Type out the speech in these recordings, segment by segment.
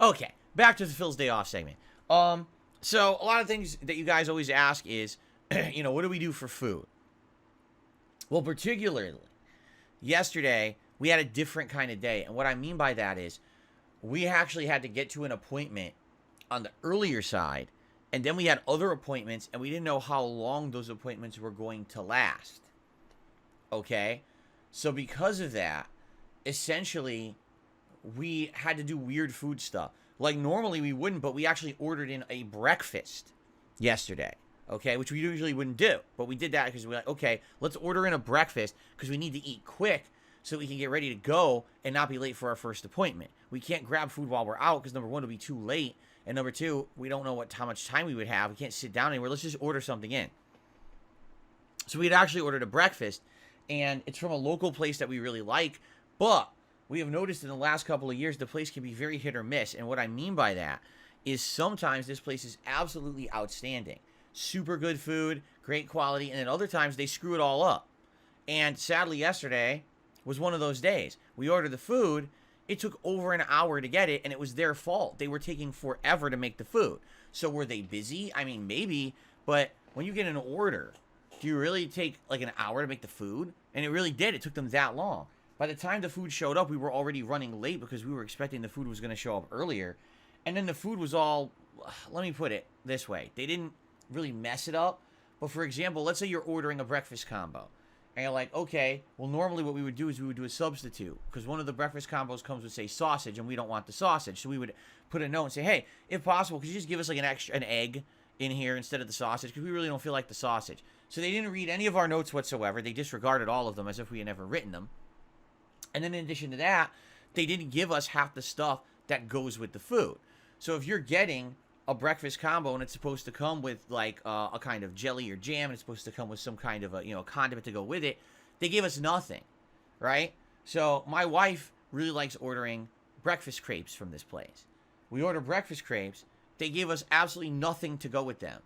Okay, back to the Phil's Day Off segment. So a lot of things that you guys always ask is, what do we do for food? Well, particularly yesterday, we had a different kind of day. And what I mean by that is we actually had to get to an appointment on the earlier side. And then we had other appointments, and we didn't know how long those appointments were going to last. Okay? So because of that, essentially, we had to do weird food stuff. Like, normally we wouldn't, but we actually ordered in a breakfast yesterday. Okay? Which we usually wouldn't do. But we did that because we were like, okay, let's order in a breakfast because we need to eat quick so we can get ready to go and not be late for our first appointment. We can't grab food while we're out because, number one, it'll be too late. And number two, we don't know how much time we would have. We can't sit down anywhere. Let's just order something in. So we had actually ordered a breakfast, and it's from a local place that we really like. But we have noticed in the last couple of years, the place can be very hit or miss. And what I mean by that is sometimes this place is absolutely outstanding. Super good food, great quality, and then other times they screw it all up. And sadly, yesterday was one of those days. We ordered the food. It took over an hour to get it, and it was their fault. They were taking forever to make the food. So were they busy? I mean, maybe, but when you get an order, do you really take like an hour to make the food? And it really did. It took them that long. By the time the food showed up, we were already running late because we were expecting the food was going to show up earlier. And then the food was all, let me put it this way. They didn't really mess it up. But for example, let's say you're ordering a breakfast combo. And you're like, okay, well, normally what we would do is we would do a substitute. Because one of the breakfast combos comes with, say, sausage, and we don't want the sausage. So we would put a note and say, hey, if possible, could you just give us like an egg in here instead of the sausage? Because we really don't feel like the sausage. So they didn't read any of our notes whatsoever. They disregarded all of them as if we had never written them. And then in addition to that, they didn't give us half the stuff that goes with the food. So if you're getting a breakfast combo and it's supposed to come with like a kind of jelly or jam, and it's supposed to come with some kind of a condiment to go with it, they gave us nothing, right? So my wife really likes ordering breakfast crepes from this place. We order breakfast crepes. They gave us absolutely nothing to go with them.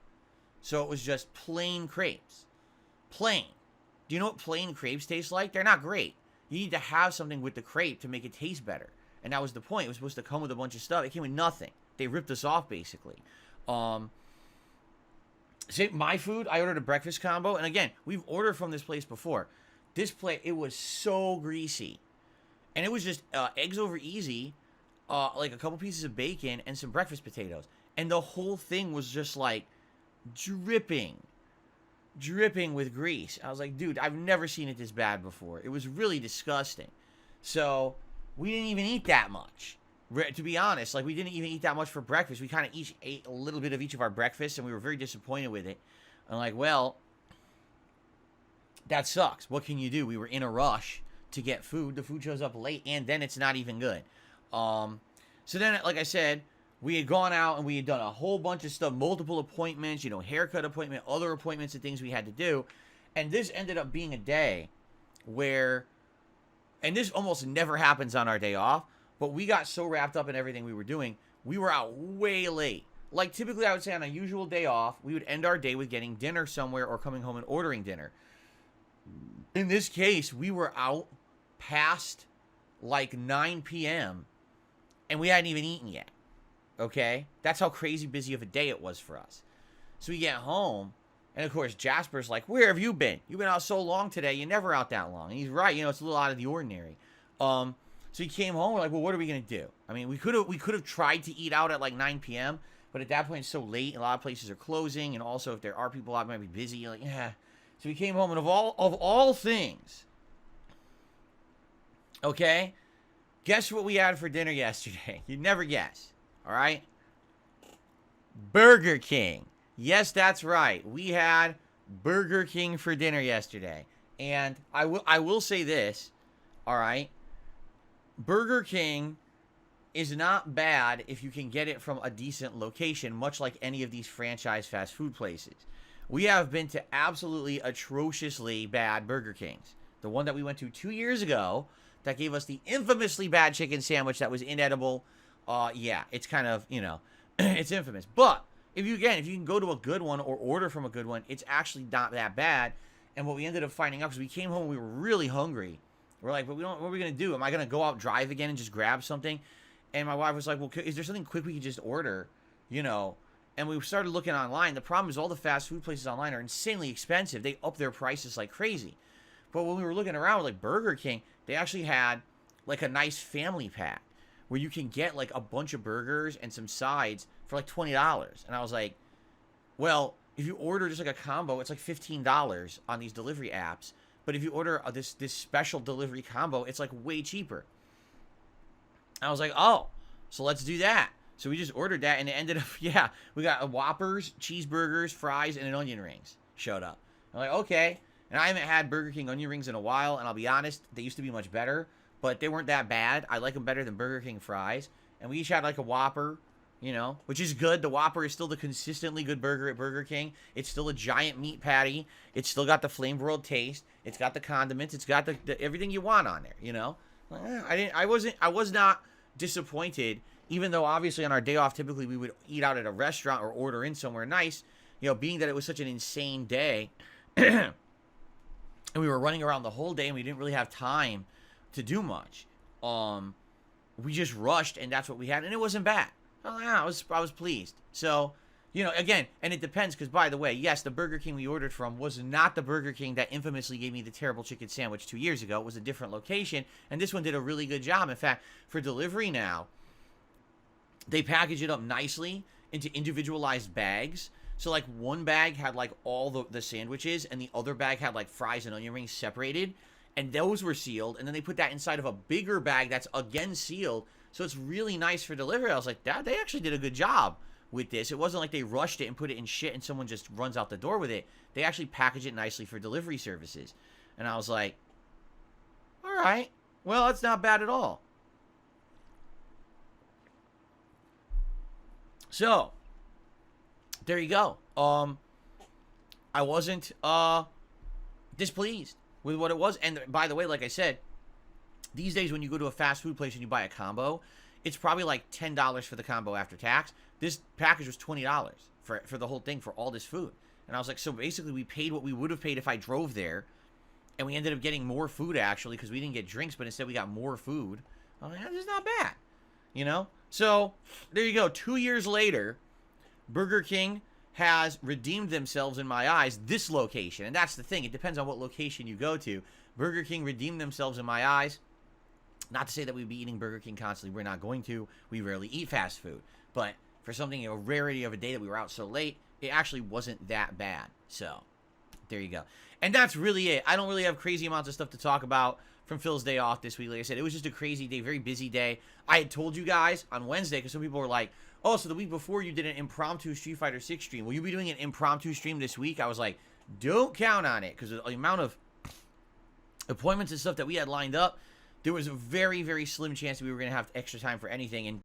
So it was just plain crepes. Plain. Do you know what plain crepes taste like? They're not great. You need to have something with the crepe to make it taste better. And that was the point. It was supposed to come with a bunch of stuff. It came with nothing. They ripped us off, basically. Say my food, I ordered a breakfast combo. And again, we've ordered from this place before. This place, it was so greasy. And it was just eggs over easy, like a couple pieces of bacon, and some breakfast potatoes. And the whole thing was just like dripping with grease. I was like, dude, I've never seen it this bad before. It was really disgusting. So we didn't even eat that much. To be honest, like, we didn't even eat that much for breakfast. We kind of each ate a little bit of each of our breakfasts, and we were very disappointed with it. I'm like, well, that sucks. What can you do? We were in a rush to get food. The food shows up late, and then it's not even good. So then, like I said, we had gone out, and we had done a whole bunch of stuff, multiple appointments, haircut appointment, other appointments and things we had to do. And this ended up being a day where, and this almost never happens on our day off, but we got so wrapped up in everything we were doing, we were out way late. Like, typically, I would say on a usual day off, we would end our day with getting dinner somewhere or coming home and ordering dinner. In this case, we were out past, like, 9 p.m., and we hadn't even eaten yet. Okay? That's how crazy busy of a day it was for us. So we get home, and, of course, Jasper's like, where have you been? You've been out so long today. You're never out that long. And he's right. It's a little out of the ordinary. So he came home. We're like, well, what are we going to do? I mean, we could have tried to eat out at like 9 p.m., but at that point, it's so late. A lot of places are closing. And also, if there are people out, might be busy. You're like, yeah. So we came home, and of all things, okay, guess what we had for dinner yesterday? You'd never guess. All right? Burger King. Yes, that's right. We had Burger King for dinner yesterday. And I will say this, all right? Burger King is not bad if you can get it from a decent location, much like any of these franchise fast food places. We have been to absolutely atrociously bad Burger Kings. The one that we went to 2 years ago that gave us the infamously bad chicken sandwich that was inedible. Yeah, it's kind of, it's infamous. But if you can go to a good one or order from a good one, it's actually not that bad. And what we ended up finding out, because we came home, we were really hungry. We're like, but what are we going to do? Am I going to go out, drive again, and just grab something? And my wife was like, well, is there something quick we could just order, you know? And we started looking online. The problem is all the fast food places online are insanely expensive. They up their prices like crazy. But when we were looking around, like Burger King, they actually had like a nice family pack where you can get like a bunch of burgers and some sides for like $20. And I was like, well, if you order just like a combo, it's like $15 on these delivery apps. But if you order this special delivery combo, it's like way cheaper. I was like, oh, so let's do that. So we just ordered that, and it ended up, yeah, we got Whoppers, cheeseburgers, fries, and an onion rings showed up. I'm like, okay. And I haven't had Burger King onion rings in a while, and I'll be honest, they used to be much better, but they weren't that bad. I like them better than Burger King fries. And we each had like a Whopper, you know, which is good. The Whopper is still the consistently good burger at Burger King. It's still a giant meat patty. It's still got the flame broiled taste. It's got the condiments. It's got the everything you want on there, you know. I was not disappointed, even though obviously on our day off, typically we would eat out at a restaurant or order in somewhere nice, you know, being that it was such an insane day. And we were running around the whole day and we didn't really have time to do much. We just rushed and that's what we had, and it wasn't bad. I was pleased. So, you know, again, and it depends, because by the way, yes, the Burger King we ordered from was not the Burger King that infamously gave me the terrible chicken sandwich 2 years ago. It was a different location, and this one did a really good job. In fact, for delivery now, they package it up nicely into individualized bags. So, like, one bag had, like, all the sandwiches, and the other bag had, like, fries and onion rings separated, and those were sealed, and then they put that inside of a bigger bag that's, again, sealed, so it's really nice for delivery. I was like, they actually did a good job with this. It wasn't like they rushed it and put it in shit and someone just runs out the door with it. They actually package it nicely for delivery services. And I was like, all right, well, that's not bad at all. So, there you go. I wasn't displeased with what it was. And by the way, like I said, these days when you go to a fast food place and you buy a combo, it's probably like $10 for the combo after tax. This package was $20 for the whole thing, for all this food. And I was like, so basically we paid what we would have paid if I drove there, and we ended up getting more food actually, because we didn't get drinks, but instead we got more food. I'm like, this is not bad, you know? So there you go. 2 years later, Burger King has redeemed themselves in my eyes, this location. And that's the thing. It depends on what location you go to. Burger King redeemed themselves in my eyes. Not to say that we'd be eating Burger King constantly. We're not going to. We rarely eat fast food. But for something, a rarity of a day that we were out so late, it actually wasn't that bad. So, there you go. And that's really it. I don't really have crazy amounts of stuff to talk about from Phil's day off this week. Like I said, it was just a crazy day, very busy day. I had told you guys on Wednesday, because some people were like, oh, so the week before you did an impromptu Street Fighter 6 stream. Will you be doing an impromptu stream this week? I was like, don't count on it, because the amount of appointments and stuff that we had lined up, there was a very, very slim chance that we were going to have extra time for anything. And